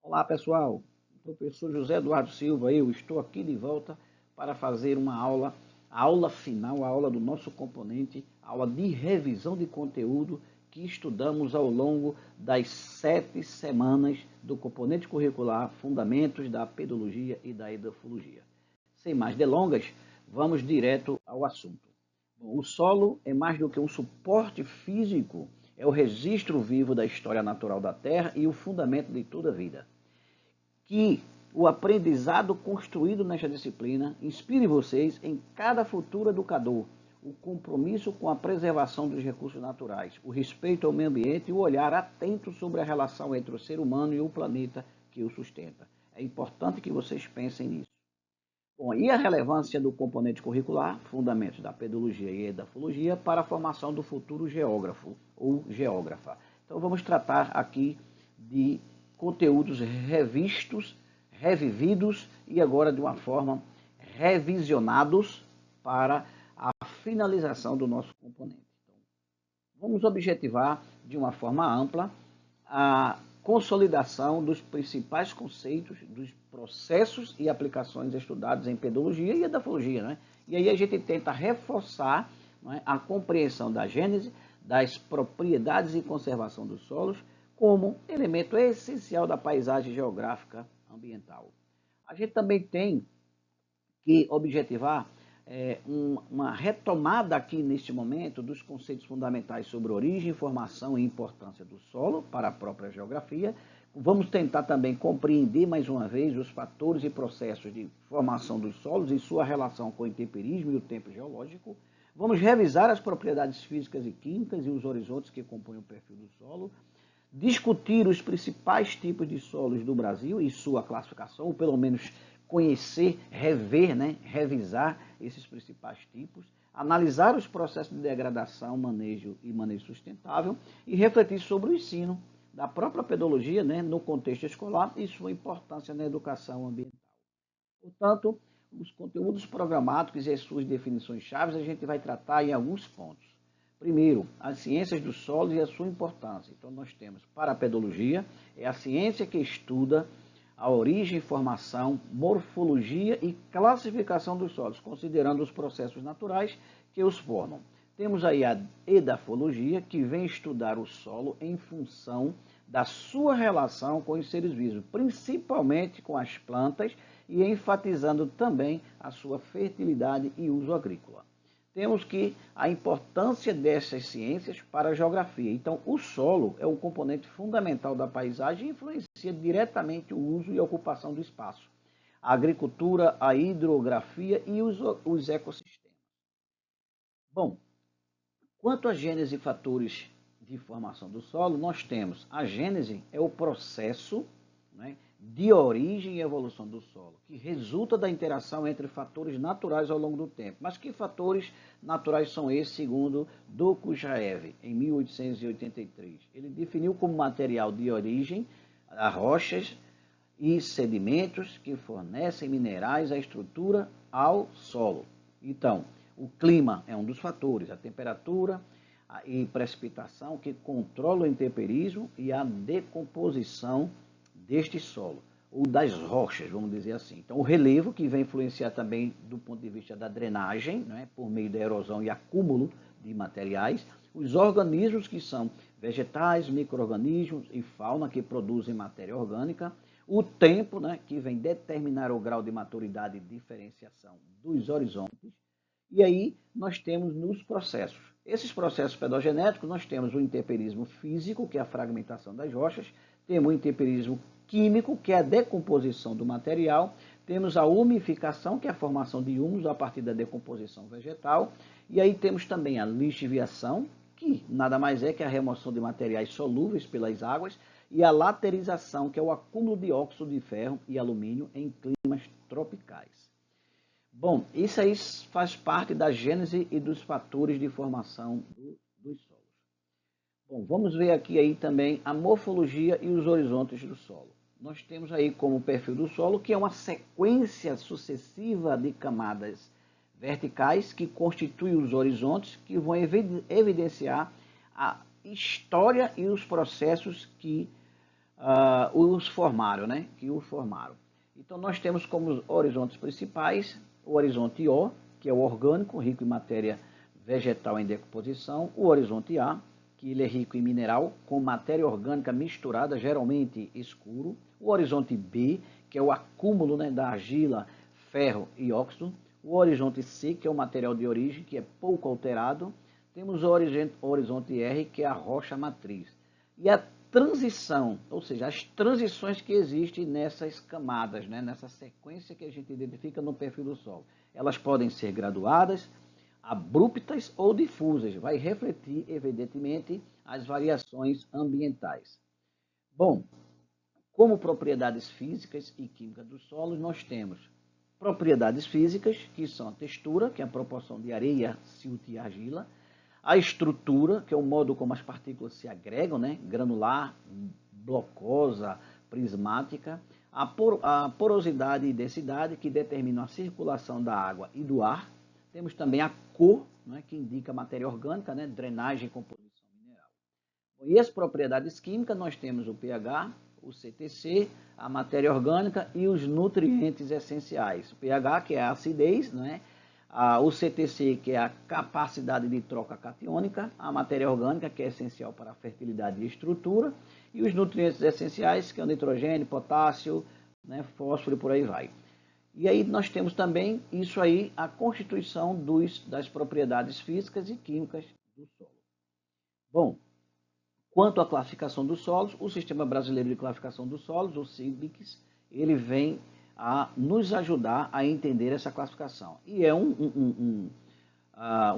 Olá pessoal, professor José Eduardo Silva, eu estou aqui de volta para fazer uma aula, a aula final, a aula do nosso componente, a aula de revisão de conteúdo que estudamos ao longo das 7 semanas do componente curricular Fundamentos da Pedologia e da Edafologia. Sem mais delongas, vamos direto ao assunto. Bom, o solo é mais do que um suporte físico, é o registro vivo da história natural da Terra e o fundamento de toda a vida. Que o aprendizado construído nesta disciplina inspire vocês em cada futuro educador, o compromisso com a preservação dos recursos naturais, o respeito ao meio ambiente e o olhar atento sobre a relação entre o ser humano e o planeta que o sustenta. É importante que vocês pensem nisso. Bom, e a relevância do componente curricular, fundamentos da pedologia e edafologia, para a formação do futuro geógrafo ou geógrafa. Então vamos tratar aqui de conteúdos revistos, revividos e agora de uma forma revisionados para a finalização do nosso componente. Então, vamos objetivar de uma forma ampla a consolidação dos principais conceitos, dos processos e aplicações estudados em pedologia e edafologia, né? E aí a gente tenta reforçar, né, a compreensão da gênese, das propriedades e conservação dos solos como elemento essencial da paisagem geográfica ambiental. A gente também tem que objetivar uma retomada aqui neste momento dos conceitos fundamentais sobre origem, formação e importância do solo para a própria geografia. Vamos tentar também compreender mais uma vez os fatores e processos de formação dos solos e sua relação com o intemperismo e o tempo geológico. Vamos revisar as propriedades físicas e químicas e os horizontes que compõem o perfil do solo. Discutir os principais tipos de solos do Brasil e sua classificação, ou pelo menos conhecer, rever, né, revisar esses principais tipos, analisar os processos de degradação, manejo e manejo sustentável e refletir sobre o ensino da própria pedologia, né, no contexto escolar e sua importância na educação ambiental. Portanto, os conteúdos programáticos e as suas definições chaves a gente vai tratar em alguns pontos. Primeiro, as ciências dos solos e a sua importância. Então, nós temos para a pedologia, é a ciência que estuda a origem, formação, morfologia e classificação dos solos, considerando os processos naturais que os formam. Temos aí a edafologia, que vem estudar o solo em função da sua relação com os seres vivos, principalmente com as plantas, e enfatizando também a sua fertilidade e uso agrícola. Temos que a importância dessas ciências para a geografia. Então, o solo é um componente fundamental da paisagem e influencia diretamente o uso e a ocupação do espaço, a agricultura, a hidrografia e os ecossistemas. Bom, quanto à gênese e fatores de formação do solo, nós temos a gênese é o processo, né, de origem e evolução do solo, que resulta da interação entre fatores naturais ao longo do tempo. Mas que fatores naturais são esses, segundo Dokujaev, em 1883? Ele definiu como material de origem as rochas e sedimentos que fornecem minerais à estrutura ao solo. Então, o clima é um dos fatores, a temperatura e precipitação que controlam o intemperismo e a decomposição deste solo, ou das rochas, vamos dizer assim. Então, o relevo, que vai influenciar também do ponto de vista da drenagem, né, por meio da erosão e acúmulo de materiais, os organismos que são vegetais, micro-organismos e fauna que produzem matéria orgânica, o tempo, né, que vem determinar o grau de maturidade e diferenciação dos horizontes, e aí nós temos nos processos. Esses processos pedogenéticos, nós temos o intemperismo físico, que é a fragmentação das rochas, temos o intemperismo químico, que é a decomposição do material, temos a umificação, que é a formação de humus a partir da decomposição vegetal, e aí temos também a lixiviação, que nada mais é que a remoção de materiais solúveis pelas águas, e a laterização, que é o acúmulo de óxido de ferro e alumínio em climas tropicais. Bom, isso aí faz parte da gênese e dos fatores de formação dos solos. Bom, vamos ver aqui aí também a morfologia e os horizontes do solo. Nós temos aí como perfil do solo, que é uma sequência sucessiva de camadas verticais que constituem os horizontes, que vão evidenciar a história e os processos que os formaram, né? Que o formaram. Então, nós temos como horizontes principais o horizonte O, que é o orgânico, rico em matéria vegetal em decomposição, o horizonte A, que ele é rico em mineral, com matéria orgânica misturada, geralmente escuro, o horizonte B, que é o acúmulo, né, da argila, ferro e óxido, o horizonte C, que é o material de origem, que é pouco alterado, temos o horizonte R, que é a rocha matriz. E a transição, ou seja, as transições que existem nessas camadas, né, nessa sequência que a gente identifica no perfil do solo. Elas podem ser graduadas, abruptas ou difusas, vai refletir, evidentemente, as variações ambientais. Bom, como propriedades físicas e químicas dos solos, nós temos propriedades físicas, que são a textura, que é a proporção de areia, silt e argila, a estrutura, que é o modo como as partículas se agregam, né? Granular, blocosa, prismática, a porosidade e densidade, que determinam a circulação da água e do ar. Temos também a cor, né? Que indica a matéria orgânica, né? Drenagem e composição mineral. E as propriedades químicas, nós temos o pH, o CTC, a matéria orgânica e os nutrientes essenciais. O pH, que é a acidez, né? O CTC, que é a capacidade de troca catiônica, a matéria orgânica, que é essencial para a fertilidade e estrutura, e os nutrientes essenciais, que é o nitrogênio, potássio, né, fósforo e por aí vai. E aí nós temos também isso aí, a constituição das propriedades físicas e químicas do solo. Bom, quanto à classificação dos solos, o Sistema Brasileiro de Classificação dos Solos, o SIGBICS, ele vem a nos ajudar a entender essa classificação. E é um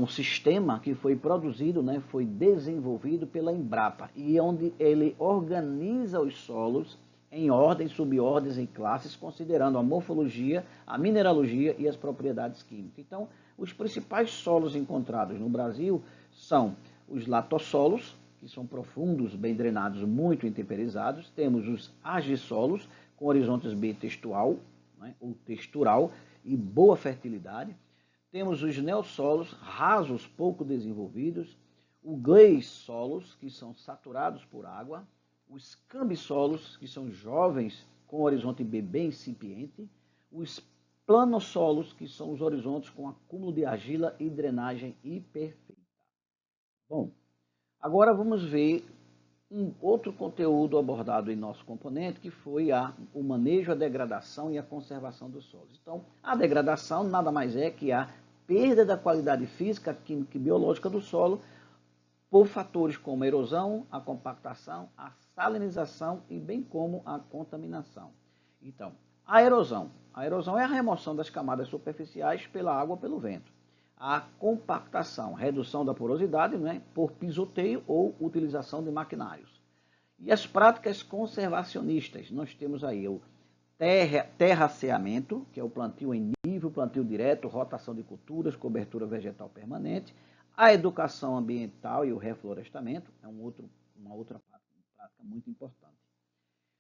sistema que foi produzido, né, foi desenvolvido pela Embrapa, e onde ele organiza os solos em ordens, subordens e classes, considerando a morfologia, a mineralogia e as propriedades químicas. Então, os principais solos encontrados no Brasil são os latossolos, que são profundos, bem drenados, muito intemperizados. Temos os argissolos, com horizontes B textual, né, ou textural, e boa fertilidade. Temos os neossolos, rasos, pouco desenvolvidos. O gleissolos, que são saturados por água. Os cambissolos, que são jovens, com horizonte B bem incipiente. Os planossolos, que são os horizontes com acúmulo de argila e drenagem imperfeita. Bom, agora vamos ver um outro conteúdo abordado em nosso componente, que foi o manejo, a degradação e a conservação dos solos. Então, a degradação nada mais é que a perda da qualidade física, química e biológica do solo por fatores como a erosão, a compactação, a salinização e bem como a contaminação. Então, a erosão. A erosão é a remoção das camadas superficiais pela água ou pelo vento. A compactação, redução da porosidade, né, por pisoteio ou utilização de maquinários. E as práticas conservacionistas, nós temos aí o terraceamento, que é o plantio em nível, plantio direto, rotação de culturas, cobertura vegetal permanente, a educação ambiental e o reflorestamento, é uma outra prática muito importante.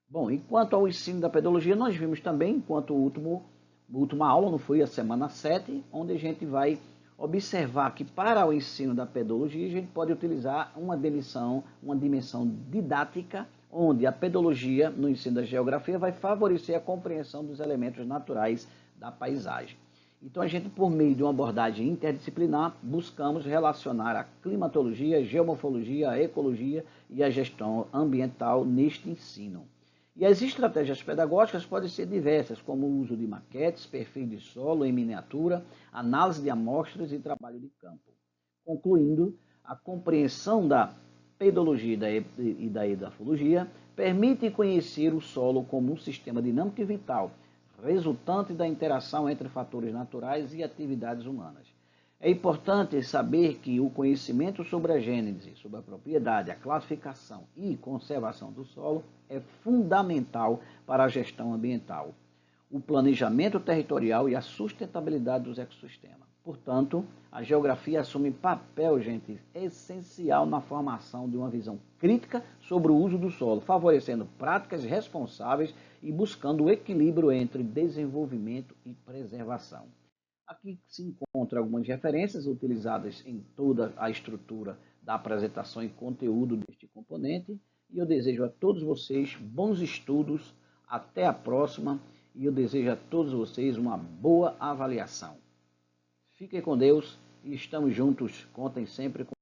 Bom, enquanto ao ensino da pedologia, nós vimos também, enquanto última aula, não foi a semana 7, onde a gente vai observar que para o ensino da pedologia a gente pode utilizar uma dimensão didática, onde a pedologia no ensino da geografia vai favorecer a compreensão dos elementos naturais da paisagem. Então a gente, por meio de uma abordagem interdisciplinar, buscamos relacionar a climatologia, a geomorfologia, a ecologia e a gestão ambiental neste ensino. E as estratégias pedagógicas podem ser diversas, como o uso de maquetes, perfil de solo em miniatura, análise de amostras e trabalho de campo. Concluindo, a compreensão da pedologia e da edafologia permite conhecer o solo como um sistema dinâmico e vital, resultante da interação entre fatores naturais e atividades humanas. É importante saber que o conhecimento sobre a gênese, sobre a propriedade, a classificação e conservação do solo é fundamental para a gestão ambiental, o planejamento territorial e a sustentabilidade dos ecossistemas. Portanto, a geografia assume papel, gente, essencial na formação de uma visão crítica sobre o uso do solo, favorecendo práticas responsáveis e buscando o equilíbrio entre desenvolvimento e preservação. Aqui se encontram algumas referências utilizadas em toda a estrutura da apresentação e conteúdo deste componente, E eu desejo a todos vocês bons estudos. Até a próxima. E eu desejo a todos vocês uma boa avaliação. Fiquem com Deus e estamos juntos. Contem sempre com